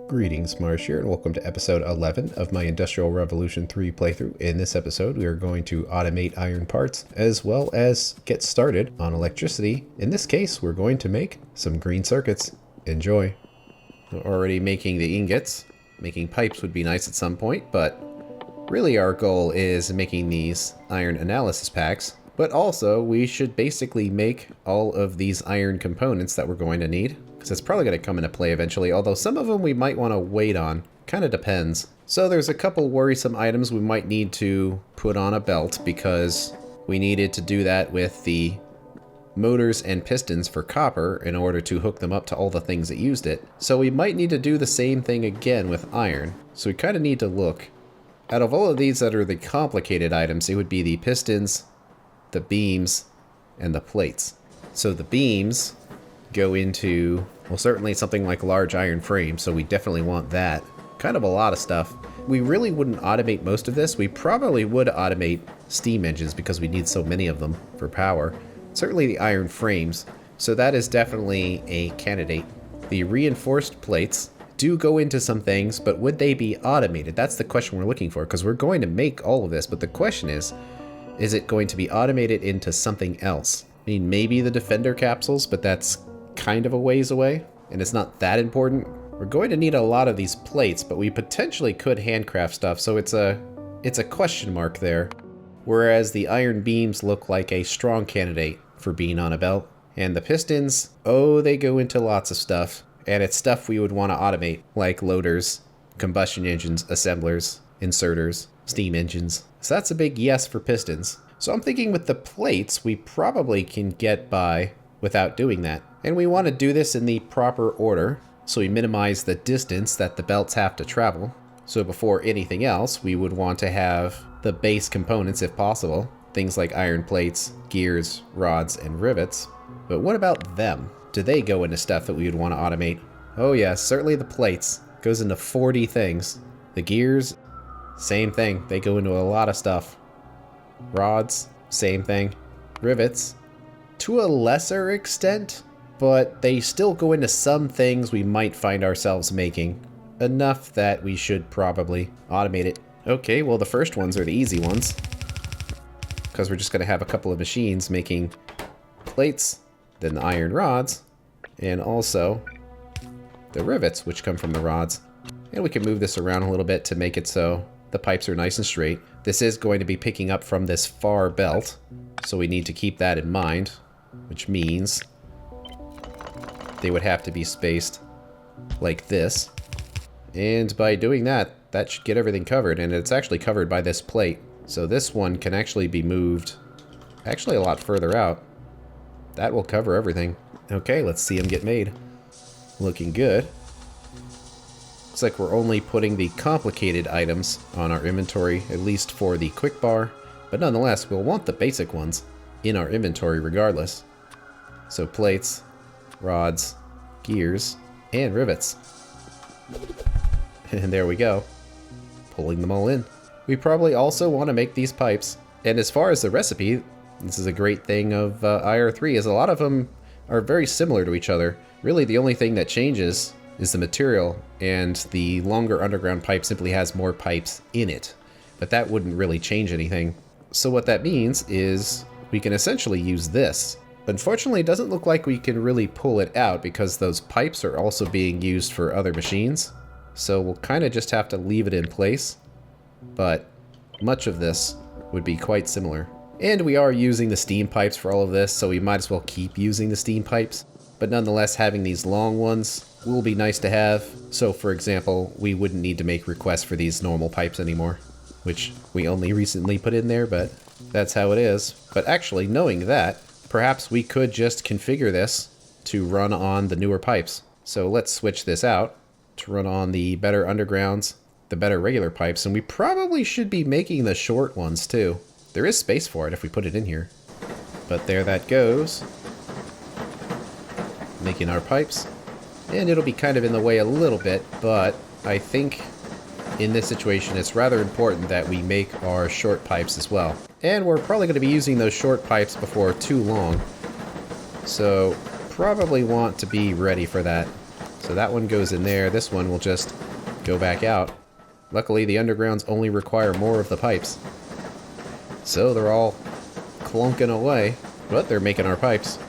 Greetings, Marsh here, and welcome to episode 11 of my Industrial Revolution 3 playthrough. In this episode, we are going to automate iron parts, as well as get started on electricity. In this case, we're going to make some green circuits. Enjoy. We're already making the ingots. Making pipes would be nice at some point, but really our goal is making these iron analysis packs. But also, we should basically make all of these iron components that we're going to need, because it's probably going to come into play eventually, although some of them we might want to wait on. Kind of depends. So there's a couple worrisome items we might need to put on a belt, because we needed to do that with the motors and pistons for copper in order to hook them up to all the things that used it. So we might need to do the same thing again with iron. So we kind of need to look. Out of all of these that are the complicated items, it would be the pistons, the beams, and the plates. So the beams go into, well, certainly something like large iron frame, so we definitely want that. Kind of a lot of stuff. We really wouldn't automate most of this. We probably would automate steam engines because we need so many of them for power. Certainly the iron frames, so that is definitely a candidate. The reinforced plates do go into some things, but would they be automated? That's the question we're looking for, because we're going to make all of this, but the question is it going to be automated into something else? I mean, maybe the Defender capsules, but that's kind of a ways away, and it's not that important. We're going to need a lot of these plates, but we potentially could handcraft stuff, so it's a question mark there. Whereas the iron beams look like a strong candidate for being on a belt. And the pistons, oh, they go into lots of stuff, and it's stuff we would want to automate, like loaders, combustion engines, assemblers, inserters, steam engines. So that's a big yes for pistons. So I'm thinking with the plates, we probably can get by without doing that. And we want to do this in the proper order, so we minimize the distance that the belts have to travel. So before anything else, we would want to have the base components if possible. Things like iron plates, gears, rods, and rivets. But what about them? Do they go into stuff that we would want to automate? Oh yes, certainly the plates. Goes into 40 things. The gears, same thing. They go into a lot of stuff. Rods, same thing. Rivets, to a lesser extent, but they still go into some things we might find ourselves making. Enough that we should probably automate it. Okay, well the first ones are the easy ones, because we're just going to have a couple of machines making plates, then the iron rods, and also the rivets, which come from the rods. And we can move this around a little bit to make it so the pipes are nice and straight. This is going to be picking up from this far belt, so we need to keep that in mind, which means they would have to be spaced like this. And by doing that, that should get everything covered, and it's actually covered by this plate. So this one can actually be moved actually a lot further out. That will cover everything. Okay, let's see them get made. Looking good. Looks like we're only putting the complicated items on our inventory, at least for the quick bar. But nonetheless, we'll want the basic ones in our inventory regardless. So plates, rods, gears, and rivets. And there we go. Pulling them all in. We probably also want to make these pipes. And as far as the recipe, this is a great thing of IR3, is a lot of them are very similar to each other. Really the only thing that changes is the material, and the longer underground pipe simply has more pipes in it. But that wouldn't really change anything. So what that means is we can essentially use this. Unfortunately, it doesn't look like we can really pull it out because those pipes are also being used for other machines. So we'll kind of just have to leave it in place. But much of this would be quite similar. And we are using the steam pipes for all of this, so we might as well keep using the steam pipes. But nonetheless, having these long ones will be nice to have. So for example, we wouldn't need to make requests for these normal pipes anymore, which we only recently put in there, but that's how it is. But actually, knowing that, perhaps we could just configure this to run on the newer pipes. So let's switch this out to run on the better undergrounds, the better regular pipes, and we probably should be making the short ones too. There is space for it if we put it in here. But there that goes. Making our pipes. And it'll be kind of in the way a little bit, but I think in this situation it's rather important that we make our short pipes as well. And we're probably going to be using those short pipes before too long. So probably want to be ready for that. So that one goes in there. This one will just go back out. Luckily, the undergrounds only require more of the pipes. So they're all clunking away, but they're making our pipes.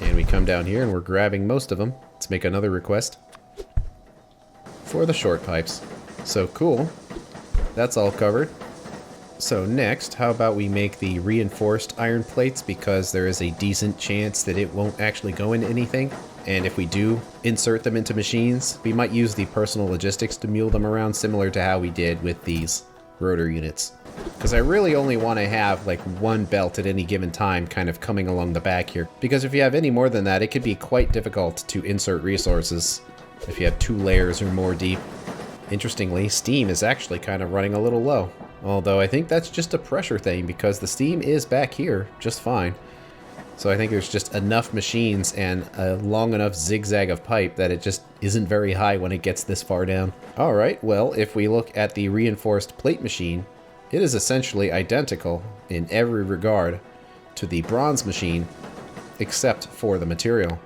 And we come down here and we're grabbing most of them. Let's make another request for the short pipes. So cool. That's all covered. So next, how about we make the reinforced iron plates, because there is a decent chance that it won't actually go into anything. And if we do insert them into machines, we might use the personal logistics to mule them around, similar to how we did with these rotor units. Because I really only want to have like one belt at any given time kind of coming along the back here. Because if you have any more than that, it could be quite difficult to insert resources if you have 2 layers or more deep. Interestingly, steam is actually kind of running a little low. Although I think that's just a pressure thing, because the steam is back here just fine. So I think there's just enough machines and a long enough zigzag of pipe that it just isn't very high when it gets this far down. Alright, well, if we look at the reinforced plate machine, it is essentially identical in every regard to the bronze machine, except for the material,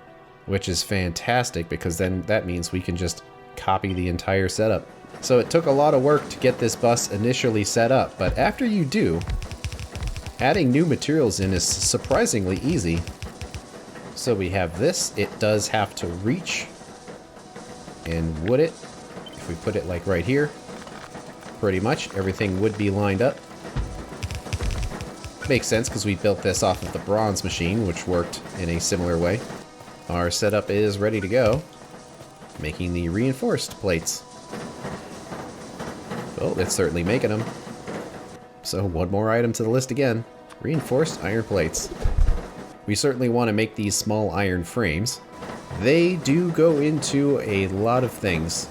which is fantastic, because then that means we can just copy the entire setup. So it took a lot of work to get this bus initially set up, but after you do, adding new materials in is surprisingly easy. So we have this. It does have to reach. And would it? If we put it like right here, pretty much everything would be lined up. Makes sense because we built this off of the bronze machine, which worked in a similar way. Our setup is ready to go, making the reinforced plates. Well, it's certainly making them. So one more item to the list again. Reinforced iron plates. We certainly want to make these small iron frames. They do go into a lot of things,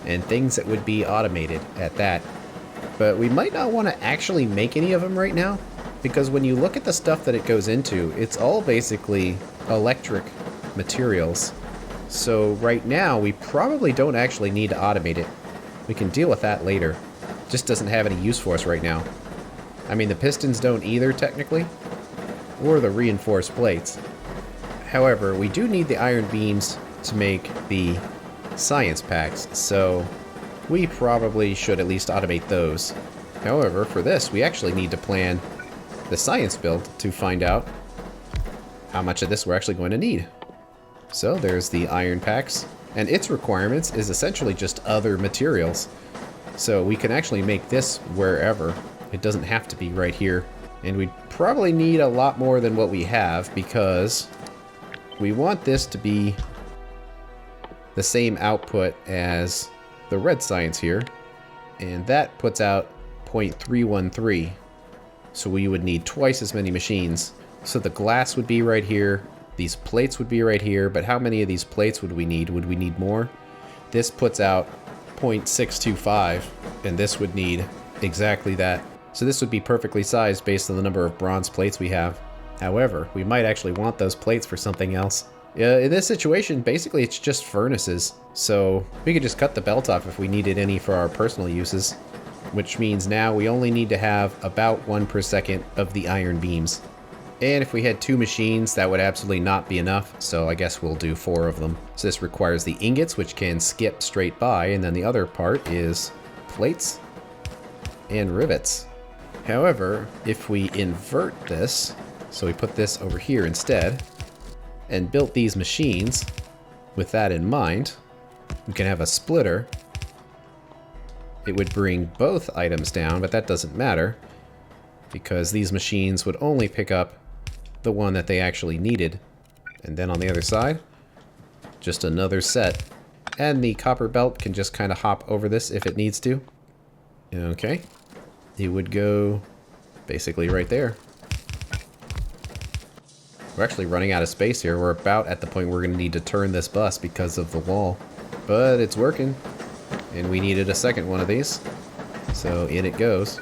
and things that would be automated at that. But we might not want to actually make any of them right now, because when you look at the stuff that it goes into, it's all basically electric materials. So right now, we probably don't actually need to automate it. We can deal with that later. Just doesn't have any use for us right now. I mean, the pistons don't either, technically, or the reinforced plates. However, we do need the iron beams to make the science packs, so we probably should at least automate those. However, for this, we actually need to plan the science build to find out how much of this we're actually going to need. So there's the iron packs, and its requirements is essentially just other materials. So we can actually make this wherever. It doesn't have to be right here. And we'd probably need a lot more than what we have, because we want this to be the same output as the red science here. And that puts out 0.313. So we would need twice as many machines. So the glass would be right here. These plates would be right here. But how many of these plates would we need? Would we need more? This puts out 0.625, and this would need exactly that. So this would be perfectly sized based on the number of bronze plates we have. However, we might actually want those plates for something else. In this situation, basically it's just furnaces. So we could just cut the belt off if we needed any for our personal uses. Which means now we only need to have about 1 per second of the iron beams. And if we had 2 machines, that would absolutely not be enough, so I guess we'll do 4 of them. So this requires the ingots, which can skip straight by, and then the other part is plates and rivets. However, if we invert this, so we put this over here instead, and built these machines with that in mind, we can have a splitter. It would bring both items down, but that doesn't matter, because these machines would only pick up the one that they actually needed. And then on the other side, just another set. And the copper belt can just kind of hop over this if it needs to. Okay. It would go basically right there. We're actually running out of space here. We're about at the point where we're going to need to turn this bus because of the wall. But it's working. And we needed a second one of these. So in it goes.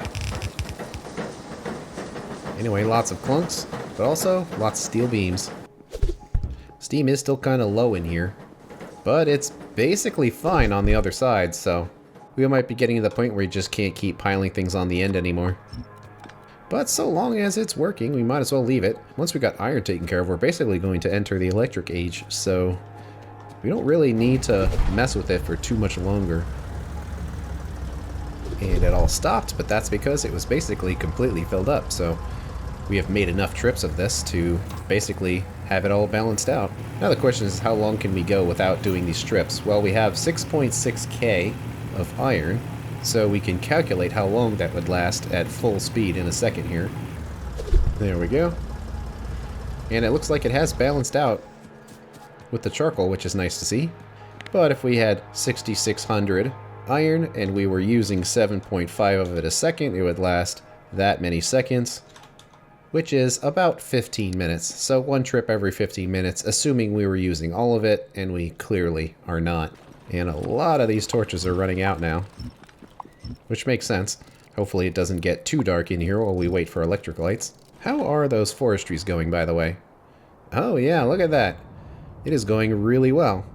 Anyway, lots of clunks, but also lots of steel beams. Steam is still kind of low in here, but it's basically fine on the other side, so we might be getting to the point where you just can't keep piling things on the end anymore. But so long as it's working, we might as well leave it. Once we got iron taken care of, we're basically going to enter the electric age, so We don't really need to mess with it for too much longer. And it all stopped, but that's because it was basically completely filled up. So we have made enough trips of this to basically have it all balanced out. Now the question is, how long can we go without doing these strips? Well, we have 6.6K of iron, so we can calculate how long that would last at full speed in a second here. There we go. And it looks like it has balanced out with the charcoal, which is nice to see. But if we had 6,600 iron and we were using 7.5 of it a second, it would last that many seconds, which is about 15 minutes. So one trip every 15 minutes, assuming we were using all of it, and we clearly are not. And a lot of these torches are running out now, which makes sense. Hopefully it doesn't get too dark in here while we wait for electric lights. How are those forestries going, by the way? Oh yeah, look at that. It is going really well.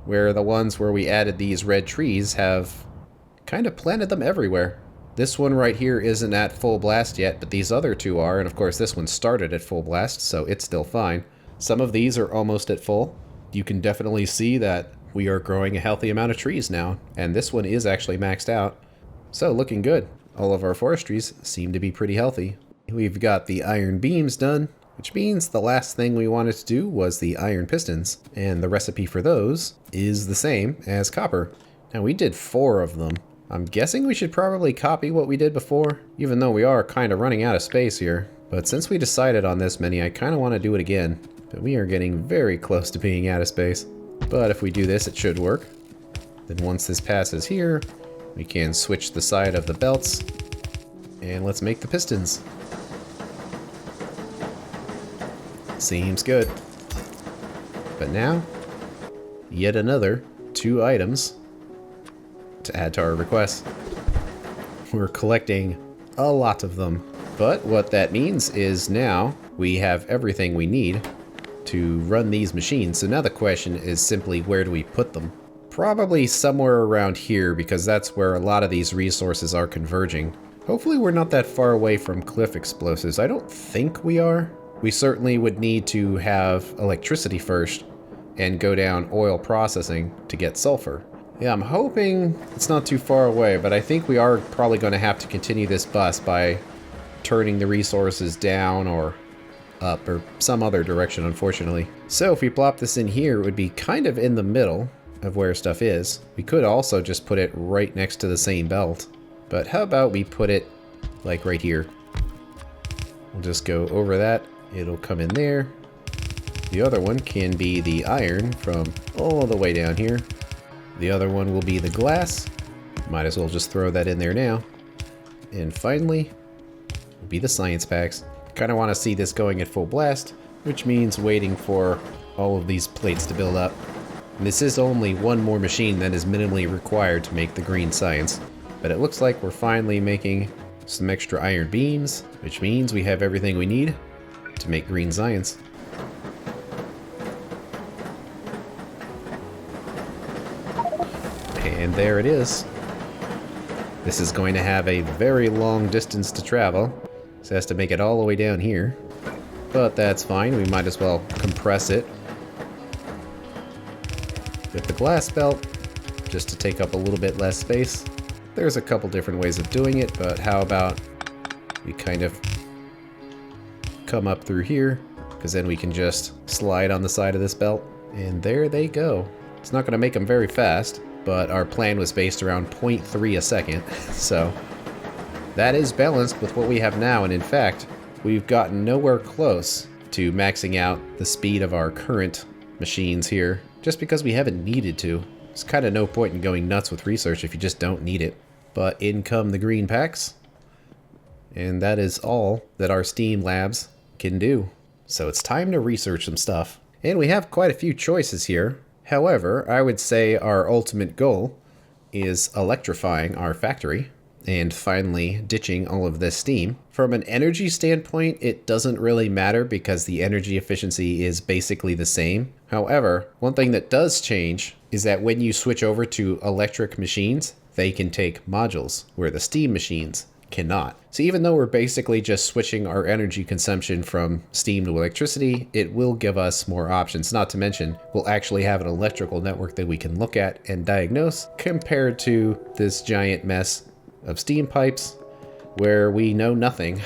Where the ones where we added these red trees have kind of planted them everywhere. This one right here isn't at full blast yet, but these other two are, and of course this one started at full blast, so it's still fine. Some of these are almost at full. You can definitely see that we are growing a healthy amount of trees now, and this one is actually maxed out. So looking good. All of our forestries seem to be pretty healthy. We've got the iron beams done, which means the last thing we wanted to do was the iron pistons, and the recipe for those is the same as copper. Now we did 4 of them. I'm guessing we should probably copy what we did before, even though we are kind of running out of space here. But since we decided on this many, I kind of want to do it again. But we are getting very close to being out of space. But if we do this, it should work. Then once this passes here, we can switch the side of the belts. And let's make the pistons. Seems good. But now, yet another 2 items to add to our request. We're collecting a lot of them. But what that means is now we have everything we need to run these machines. So now the question is simply, where do we put them? Probably somewhere around here, because that's where a lot of these resources are converging. Hopefully we're not that far away from cliff explosives. I don't think we are. We certainly would need to have electricity first and go down oil processing to get sulfur. Yeah, I'm hoping it's not too far away, but I think we are probably going to have to continue this bus by turning the resources down or up or some other direction, unfortunately. So if we plop this in here, it would be kind of in the middle of where stuff is. We could also just put it right next to the same belt, but how about we put it like right here? We'll just go over that. It'll come in there. The other one can be the iron from all the way down here. The other one will be the glass. Might as well just throw that in there now. And finally, will be the science packs. Kind of want to see this going at full blast, which means waiting for all of these plates to build up. And this is only one more machine that is minimally required to make the green science. But it looks like we're finally making some extra iron beams, which means we have everything we need to make green science. And there it is. This is going to have a very long distance to travel. This has to make it all the way down here. But that's fine, we might as well compress it with the glass belt, just to take up a little bit less space. There's a couple different ways of doing it, but how about we kind of come up through here, because then we can just slide on the side of this belt. And there they go. It's not going to make them very fast, but our plan was based around 0.3 a second, so that is balanced with what we have now, and in fact, we've gotten nowhere close to maxing out the speed of our current machines here, just because we haven't needed to. There's kind of no point in going nuts with research if you just don't need it. But in come the green packs, and that is all that our STEAM labs can do. So it's time to research some stuff. And we have quite a few choices here. However, I would say our ultimate goal is electrifying our factory and finally ditching all of this steam. From an energy standpoint, it doesn't really matter because the energy efficiency is basically the same. However, one thing that does change is that when you switch over to electric machines, they can take modules, where the steam machines cannot. So even though we're basically just switching our energy consumption from steam to electricity, it will give us more options. Not to mention, we'll actually have an electrical network that we can look at and diagnose compared to this giant mess of steam pipes where we know nothing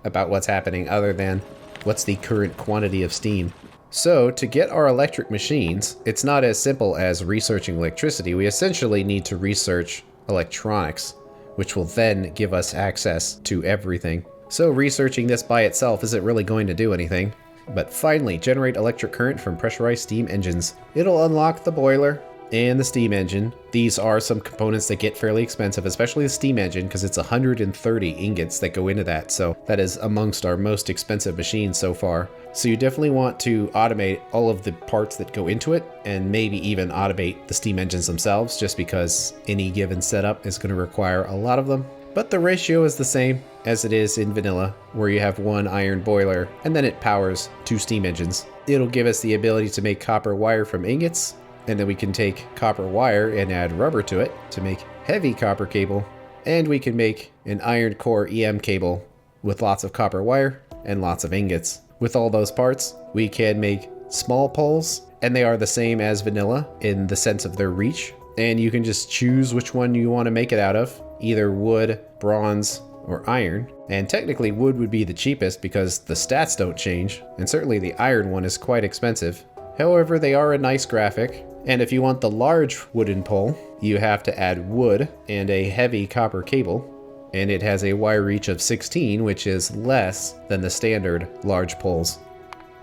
about what's happening other than what's the current quantity of steam. So to get our electric machines, it's not as simple as researching electricity. We essentially need to research electronics, which will then give us access to everything. So researching this by itself isn't really going to do anything. But finally, generate electric current from pressurized steam engines. It'll unlock the boiler and the steam engine. These are some components that get fairly expensive, especially the steam engine, because it's 130 ingots that go into that. So that is amongst our most expensive machines so far. So you definitely want to automate all of the parts that go into it, and maybe even automate the steam engines themselves, just because any given setup is going to require a lot of them. But the ratio is the same as it is in vanilla, where you have one iron boiler and then it powers 2 steam engines. It'll give us the ability to make copper wire from ingots, and then we can take copper wire and add rubber to it to make heavy copper cable, and we can make an iron core EM cable with lots of copper wire and lots of ingots. With all those parts, we can make small poles, and they are the same as vanilla in the sense of their reach, and you can just choose which one you want to make it out of, either wood, bronze, or iron. And technically wood would be the cheapest because the stats don't change, and certainly the iron one is quite expensive. However, they are a nice graphic. And if you want the large wooden pole, you have to add wood and a heavy copper cable, and it has a wire reach of 16, which is less than the standard large poles.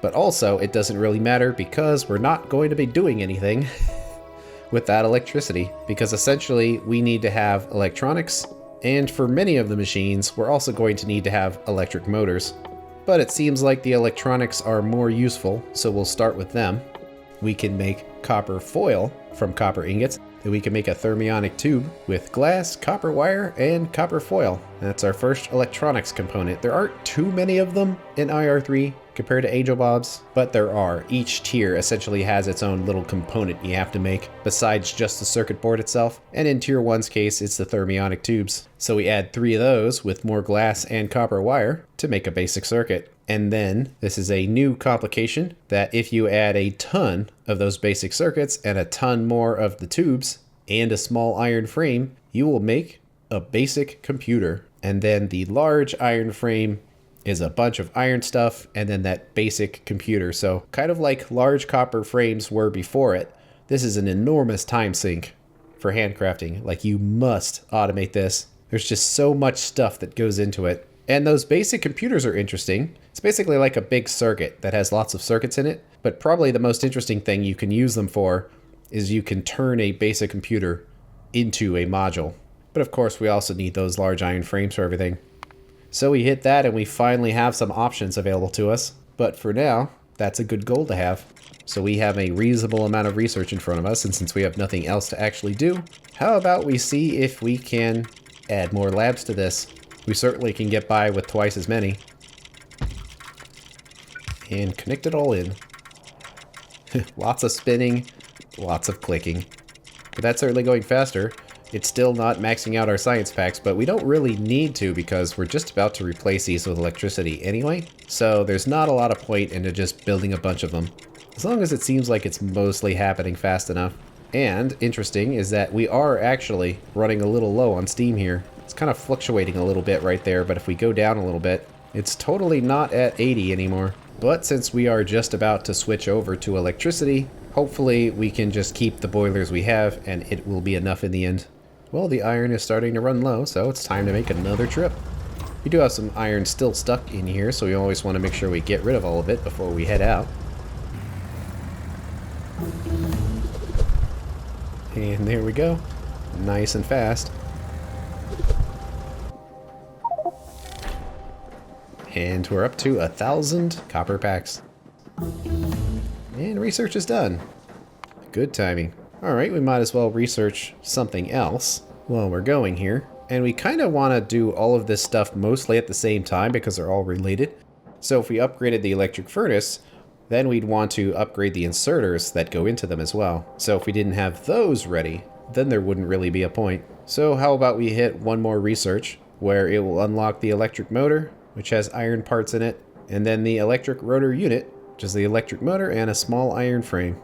But also, it doesn't really matter because we're not going to be doing anything with that electricity, because essentially we need to have electronics, and for many of the machines, we're also going to need to have electric motors. But it seems like the electronics are more useful, so we'll start with them. We can make copper foil from copper ingots, and we can make a thermionic tube with glass, copper wire, and copper foil. That's our first electronics component. There aren't too many of them in IR3 compared to Angel Bob's, but there are. Each tier essentially has its own little component you have to make besides just the circuit board itself, and in tier 1's case it's the thermionic tubes. So we add 3 of those with more glass and copper wire to make a basic circuit. And then this is a new complication that if you add a ton of those basic circuits and a ton more of the tubes and a small iron frame, you will make a basic computer. And then the large iron frame is a bunch of iron stuff and then that basic computer. So kind of like large copper frames were before it, this is an enormous time sink for handcrafting. Like, you must automate this. There's just so much stuff that goes into it. And those basic computers are interesting. It's basically like a big circuit that has lots of circuits in it, but probably the most interesting thing you can use them for is you can turn a basic computer into a module. But of course, we also need those large iron frames for everything. So we hit that and we finally have some options available to us. But for now, that's a good goal to have. So we have a reasonable amount of research in front of us, and since we have nothing else to actually do, how about we see if we can add more labs to this? We certainly can get by with twice as many. And connect it all in. Lots of spinning, lots of clicking. But that's certainly going faster. It's still not maxing out our science packs, but we don't really need to because we're just about to replace these with electricity anyway. So there's not a lot of point into just building a bunch of them, as long as it seems like it's mostly happening fast enough. And interesting is that we are actually running a little low on steam here. It's kind of fluctuating a little bit right there, but if we go down a little bit, it's totally not at 80 anymore. But since we are just about to switch over to electricity, hopefully we can just keep the boilers we have and it will be enough in the end. Well, the iron is starting to run low, so it's time to make another trip. We do have some iron still stuck in here, so we always want to make sure we get rid of all of it before we head out. And there we go. Nice and fast. And we're up to 1,000 copper packs. And research is done. Good timing. Alright, we might as well research something else while we're going here. And we kind of want to do all of this stuff mostly at the same time because they're all related. So if we upgraded the electric furnace, then we'd want to upgrade the inserters that go into them as well. So if we didn't have those ready, then there wouldn't really be a point. So how about we hit one more research, where it will unlock the electric motor, which has iron parts in it, and then the electric rotor unit, which is the electric motor and a small iron frame.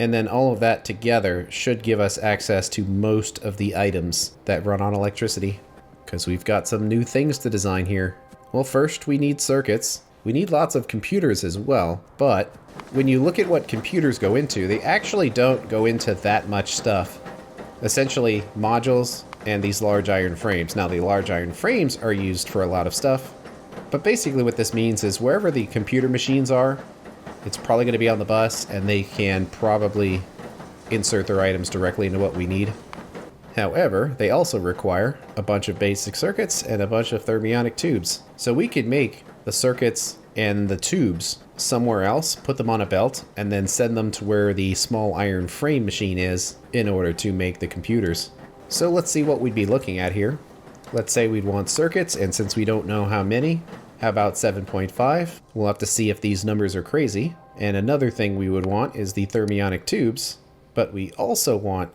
And then all of that together should give us access to most of the items that run on electricity, because we've got some new things to design here. Well, first we need circuits. We need lots of computers as well, but when you look at what computers go into, they actually don't go into that much stuff. Essentially, modules and these large iron frames. Now, the large iron frames are used for a lot of stuff, but basically what this means is wherever the computer machines are, it's probably going to be on the bus, and they can probably insert their items directly into what we need. However, they also require a bunch of basic circuits and a bunch of thermionic tubes. So we could make the circuits and the tubes somewhere else, put them on a belt, and then send them to where the small iron frame machine is in order to make the computers. So let's see what we'd be looking at here. Let's say we'd want circuits, and since we don't know how many, how about 7.5? We'll have to see if these numbers are crazy. And another thing we would want is the thermionic tubes, but we also want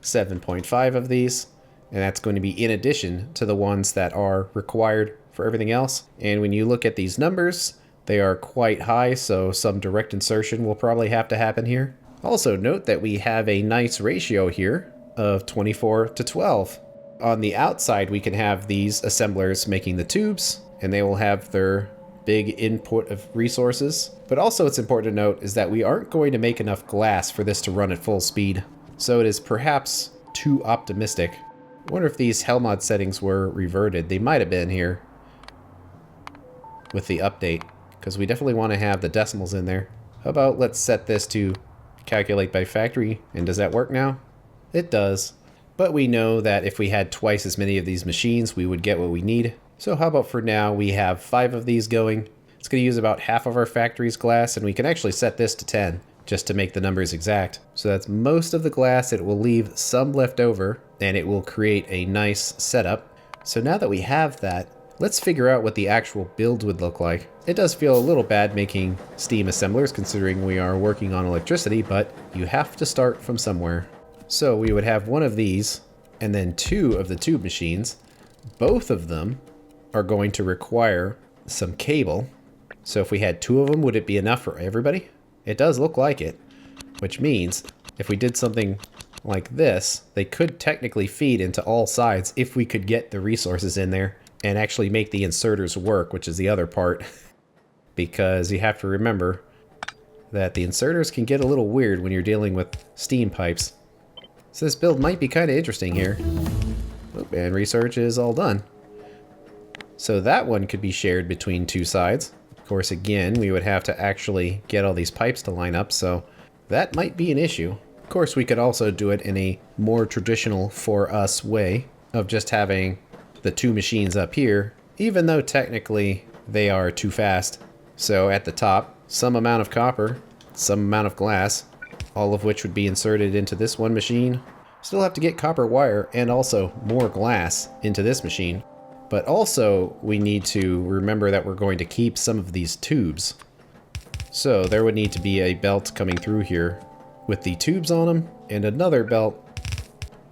7.5 of these, and that's going to be in addition to the ones that are required for everything else. And when you look at these numbers, they are quite high, so some direct insertion will probably have to happen here. Also note that we have a nice ratio here of 24 to 12. On the outside, we can have these assemblers making the tubes, and they will have their big input of resources. But also it's important to note is that we aren't going to make enough glass for this to run at full speed. So it is perhaps too optimistic. I wonder if these Helmod settings were reverted. They might have been here with the update, because we definitely want to have the decimals in there. How about let's set this to calculate by factory, and does that work now? It does. But we know that if we had twice as many of these machines, we would get what we need. So how about for now, we have 5 of these going. It's going to use about half of our factory's glass, and we can actually set this to 10, just to make the numbers exact. So that's most of the glass. It will leave some left over, and it will create a nice setup. So now that we have that, let's figure out what the actual build would look like. It does feel a little bad making steam assemblers, considering we are working on electricity, but you have to start from somewhere. So we would have one of these, and then 2 of the tube machines. Both of them are going to require some cable. So if we had 2 of them, would it be enough for everybody? It does look like it, which means if we did something like this, they could technically feed into all sides if we could get the resources in there and actually make the inserters work, which is the other part. Because you have to remember that the inserters can get a little weird when you're dealing with steam pipes. So this build might be kind of interesting here. Oh, and research is all done. So that one could be shared between 2 sides. Of course, again, we would have to actually get all these pipes to line up, so that might be an issue. Of course, we could also do it in a more traditional for us way of just having the 2 machines up here, even though technically they are too fast. So at the top, some amount of copper, some amount of glass, all of which would be inserted into this one machine. Still have to get copper wire and also more glass into this machine. But also we need to remember that we're going to keep some of these tubes. So there would need to be a belt coming through here with the tubes on them, and another belt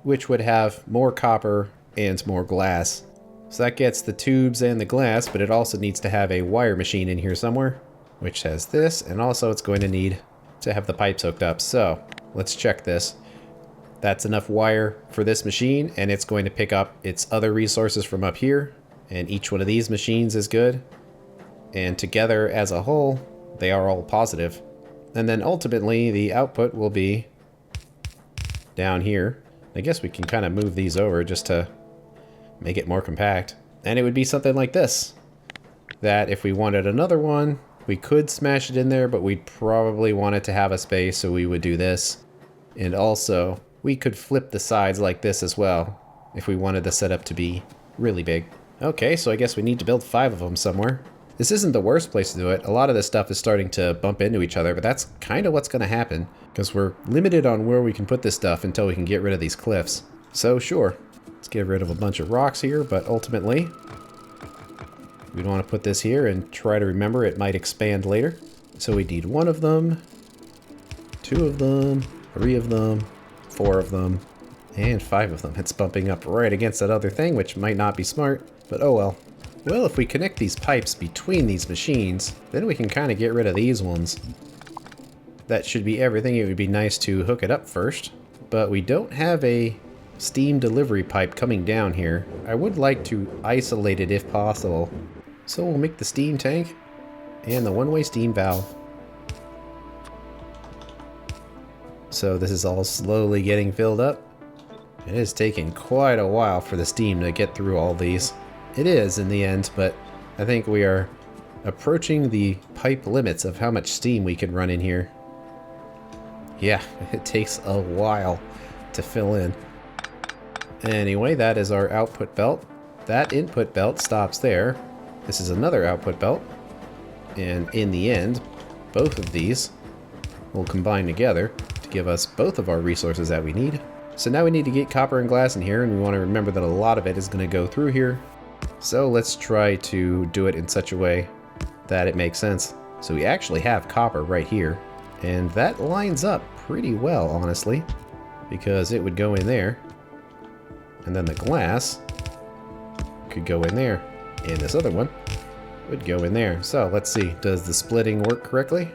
which would have more copper and more glass. So that gets the tubes and the glass, but it also needs to have a wire machine in here somewhere, which has this, and also it's going to need to have the pipes hooked up. So let's check this. That's enough wire for this machine, and it's going to pick up its other resources from up here, and each one of these machines is good. And together as a whole, they are all positive. And then ultimately the output will be down here. I guess we can kind of move these over just to make it more compact. And it would be something like this. That if we wanted another one, we could smash it in there, but we'd probably want it to have a space, so we would do this. And also, we could flip the sides like this as well, if we wanted the setup to be really big. Okay, so I guess we need to build 5 of them somewhere. This isn't the worst place to do it. A lot of this stuff is starting to bump into each other, but that's kind of what's going to happen, because we're limited on where we can put this stuff until we can get rid of these cliffs. So sure, let's get rid of a bunch of rocks here, but ultimately, we'd want to put this here and try to remember it might expand later. So we need 1 of them, 2 of them, 3 of them, 4 of them, And 5 of them. It's bumping up right against that other thing, which might not be smart, but oh well. Well, if we connect these pipes between these machines, then we can kind of get rid of these ones. That should be everything. It would be nice to hook it up first, but we don't have a steam delivery pipe coming down here. I would like to isolate it if possible. So we'll make the steam tank and the one-way steam valve. So this is all slowly getting filled up. It is taking quite a while for the steam to get through all these. It is in the end, but I think we are approaching the pipe limits of how much steam we can run in here. Yeah, it takes a while to fill in. Anyway, that is our output belt. That input belt stops there. This is another output belt. And in the end, both of these will combine together to give us both of our resources that we need. So now we need to get copper and glass in here, and we want to remember that a lot of it is going to go through here. So let's try to do it in such a way that it makes sense. So we actually have copper right here, and that lines up pretty well, honestly, because it would go in there, and then the glass could go in there, and this other one would go in there. So let's see, does the splitting work correctly?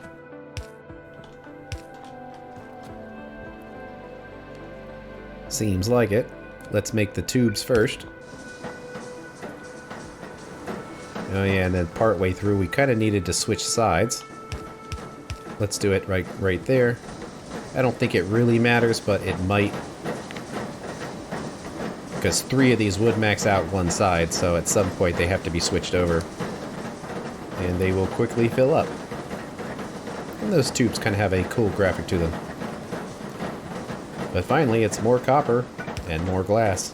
Seems like it. Let's make the tubes first. Oh yeah, and then part way through we kind of needed to switch sides. Let's do it right there. I don't think it really matters, but it might. Because 3 of these would max out one side, so at some point they have to be switched over. And they will quickly fill up. And those tubes kind of have a cool graphic to them. But finally, it's more copper and more glass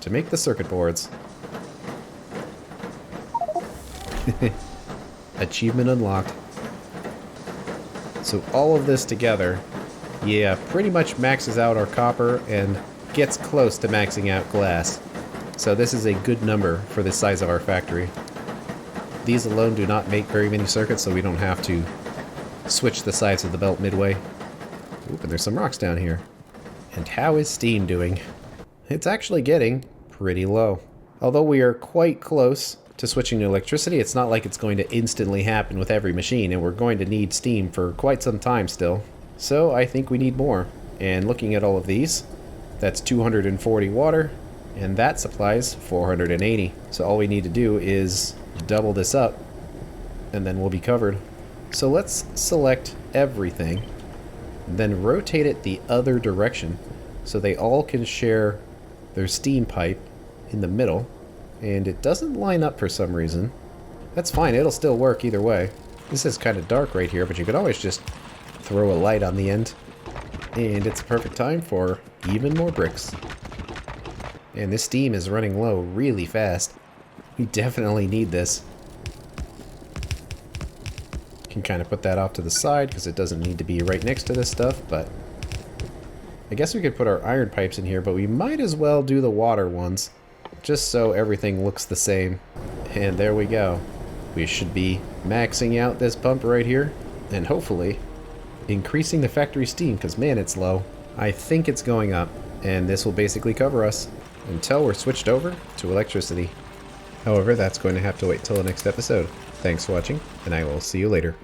to make the circuit boards. Achievement unlocked. So all of this together, yeah, pretty much maxes out our copper and gets close to maxing out glass. So this is a good number for the size of our factory. These alone do not make very many circuits, so we don't have to switch the sides of the belt midway. Oop, and there's some rocks down here. And how is steam doing? It's actually getting pretty low. Although we are quite close to switching to electricity, it's not like it's going to instantly happen with every machine, and we're going to need steam for quite some time still. So I think we need more. And looking at all of these, that's 240 water, and that supplies 480. So all we need to do is double this up, and then we'll be covered. So let's select everything, then rotate it the other direction so they all can share their steam pipe in the middle. And it doesn't line up for some reason. That's fine, it'll still work either way. This is kind of dark right here, but you could always just throw a light on the end. And it's a perfect time for even more bricks. And this steam is running low really fast. We definitely need this. Can kind of put that off to the side because it doesn't need to be right next to this stuff, but I guess we could put our iron pipes in here, but we might as well do the water ones, just so everything looks the same. And there we go. We should be maxing out this pump right here, and hopefully increasing the factory steam, because man, it's low. I think it's going up, and this will basically cover us until we're switched over to electricity. However, that's going to have to wait till the next episode. Thanks for watching, and I will see you later.